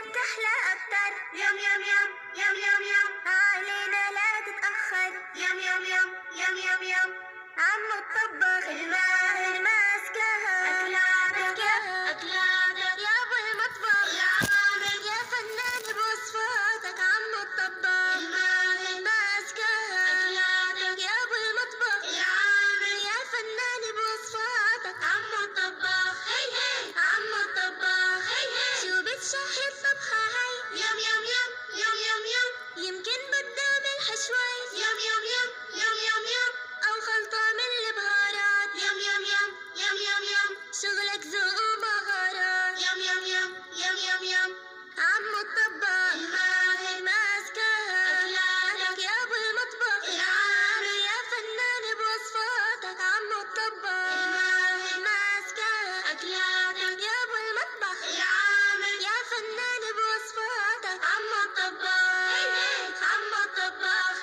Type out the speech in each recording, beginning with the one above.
بتحلى أكتر. يم يم يم يم يم يم، علينا لا تتأخر. يم يم يم يم يم يم، عمو الطباخ الماهر ماسكها. أكلاتك يا أبو المطبخ العامر، يا فنان بوصفاتك. عمو الطباخ الماهر ماسكها. أكلاتك يا أبو المطبخ العامر، يا فنان بوصفاتك. عمو الطباخ هي هي، عمو الطباخ هي هي. شو بتشهي الطبخة هاي؟ يم يم يم يم يم يم، يمكن بدها ملح شوي. يم يم يم يم يم يم، أو خلطة من البهارات. يم يم يم يم يم يم، شغلك ذوق ومهارات. يم يم يم يم يم يم، عمو الطباخ الماهر ماسكها. أكلاتك يا أبو المطبخ العامر، يا فنان بوصفاتك. عمو الطباخ الماهر ماسكها. أكلاتك يا أبو المطبخ العامر، يا فنان بوصفاتك. عمو الطباخ، عمو الطباخ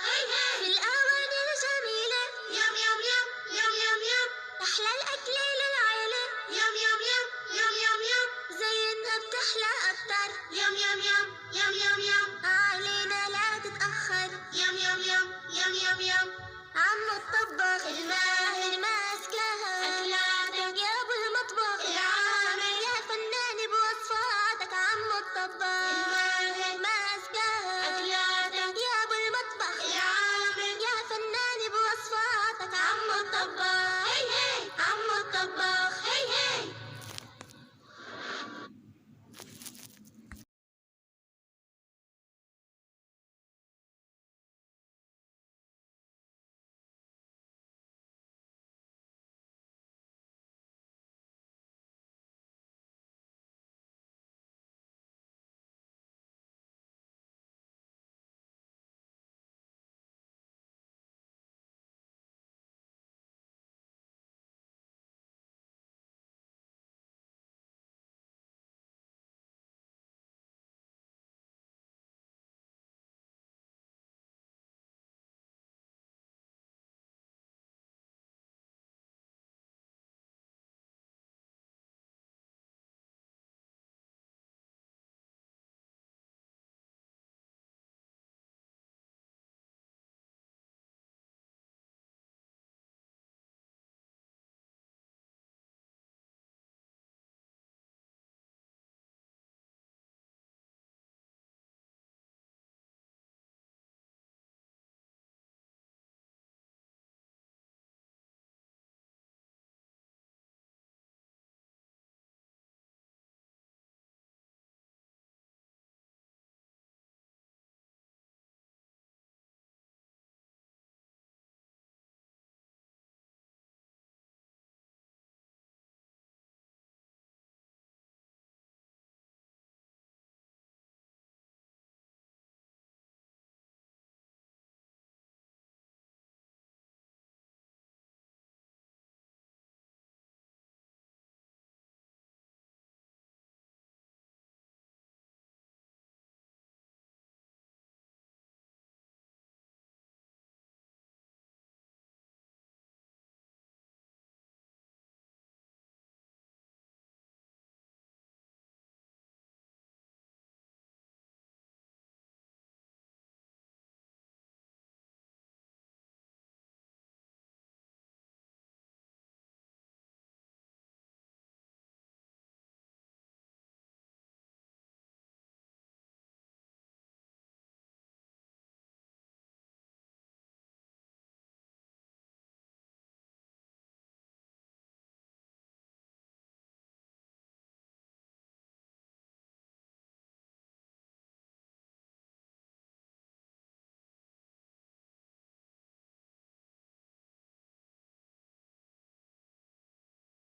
في الأواني الجميلة. يم يم يم يم يم يم، أحلى الأكل للعيلة. يم يم يم يم يم يم، زينها بتحلى أكتر. يم يم يم يم يم يم، علينا لا تتأخر. يم يم يم يم يم يم، عمو الطباخ الماهر ماسكها. أكلاتك يا أبو المطبخ العامر، يا فنان بوصفاتك. عمو الطباخ